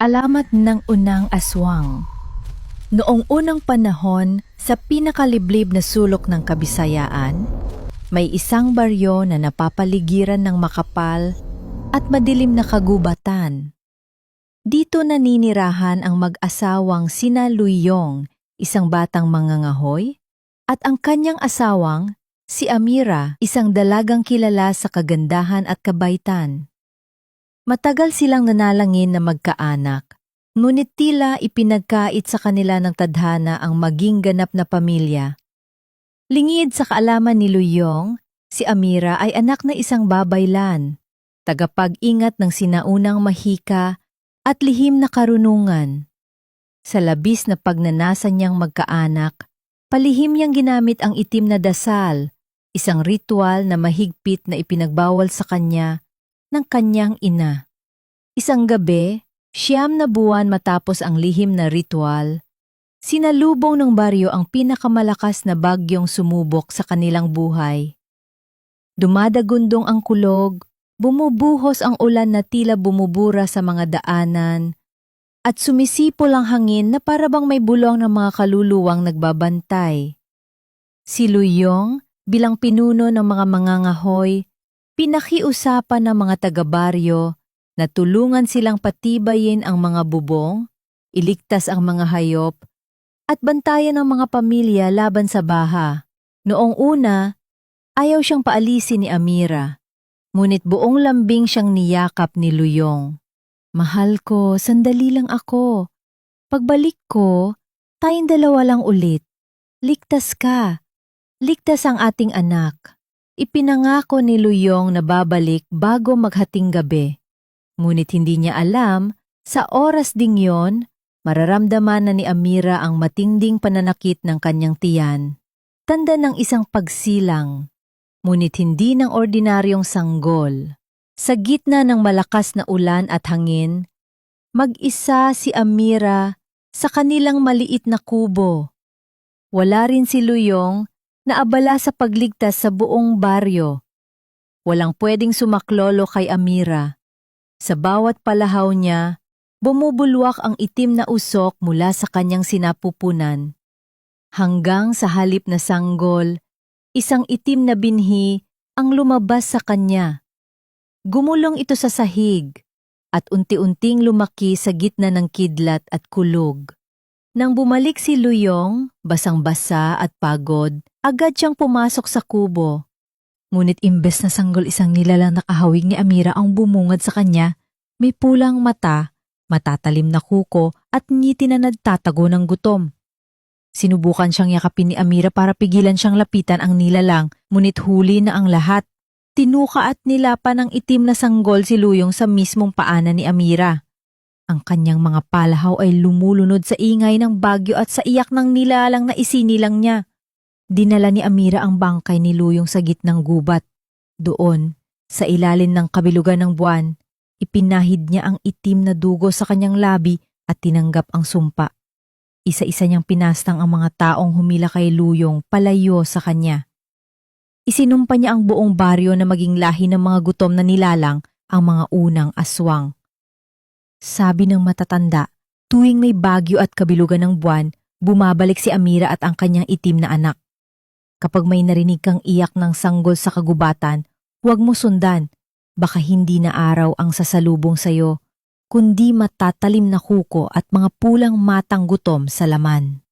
Alamat ng unang aswang. Noong unang panahon, sa pinakaliblib na sulok ng Kabisayaan, may isang baryo na napapaligiran ng makapal at madilim na kagubatan. Dito naninirahan ang mag-asawang sina Luyong, isang batang mangangahoy, at ang kanyang asawang, si Amira, isang dalagang kilala sa kagandahan at kabaitan. Matagal silang nanalangin na magkaanak, ngunit tila ipinagkait sa kanila ng tadhana ang maging ganap na pamilya. Lingid sa kaalaman ni Luyong, si Amira ay anak na isang babaylan, tagapag-ingat ng sinaunang mahika at lihim na karunungan. Sa labis na pagnanasa niyang magkaanak, palihim niyang ginamit ang itim na dasal, isang ritual na mahigpit na ipinagbawal sa kanya ng kanyang ina. Isang gabi, 9 na buwan matapos ang lihim na ritual, sinalubong ng baryo ang pinakamalakas na bagyong sumubok sa kanilang buhay. Dumadagundong ang kulog, bumubuhos ang ulan na tila bumubura sa mga daanan, at sumisipol ang hangin na parabang may bulong ng mga kaluluwang nagbabantay. Si Luyong, bilang pinuno ng mga mangangahoy, pinakiusapan ng mga taga-baryo na tulungan silang patibayin ang mga bubong, iligtas ang mga hayop, at bantayan ang mga pamilya laban sa baha. Noong una, ayaw siyang paalisin ni Amira, ngunit buong lambing siyang niyakap ni Luyong. "Mahal ko, sandali lang ako. Pagbalik ko, tayong dalawa lang ulit. Ligtas ka. Ligtas ang ating anak." Ipinangako ni Luyong na babalik bago maghating gabi. Ngunit hindi niya alam, sa oras ding yon, mararamdaman na ni Amira ang matinding pananakit ng kanyang tiyan. Tanda ng isang pagsilang, ngunit hindi ng ordinaryong sanggol. Sa gitna ng malakas na ulan at hangin, mag-isa si Amira sa kanilang maliit na kubo. Wala rin si Luyong na abala sa pagligtas sa buong baryo. Walang pwedeng sumaklolo kay Amira. Sa bawat palahaw niya, bumubulwak ang itim na usok mula sa kanyang sinapupunan. Hanggang sa halip na sanggol, isang itim na binhi ang lumabas sa kanya. Gumulong ito sa sahig at unti-unting lumaki sa gitna ng kidlat at kulog. Nang bumalik si Luyong, basang-basa at pagod, agad siyang pumasok sa kubo. Ngunit imbes na sanggol isang nilalang nakahawig ni Amira ang bumungad sa kanya, may pulang mata, matatalim na kuko at ngiti na nagtatago ng gutom. Sinubukan siyang yakapin ni Amira para pigilan siyang lapitan ang nilalang, ngunit huli na ang lahat. Tinuka at nilapan ng itim na sanggol si Luyong sa mismong paanan ni Amira. Ang kanyang mga palahaw ay lumulunod sa ingay ng bagyo at sa iyak ng nilalang na isinilang niya. Dinala ni Amira ang bangkay ni Luyong sa gitnang gubat. Doon, sa ilalim ng kabilugan ng buwan, ipinahid niya ang itim na dugo sa kanyang labi at tinanggap ang sumpa. Isa-isa niyang pinastang ang mga taong humila kay Luyong palayo sa kanya. Isinumpa niya ang buong baryo na maging lahi ng mga gutom na nilalang ang mga unang aswang. Sabi ng matatanda, tuwing may bagyo at kabilugan ng buwan, bumabalik si Amira at ang kanyang itim na anak. Kapag may narinig kang iyak ng sanggol sa kagubatan, huwag mo sundan. Baka hindi na araw ang sasalubong sayo, kundi matatalim na kuko at mga pulang matang gutom sa laman.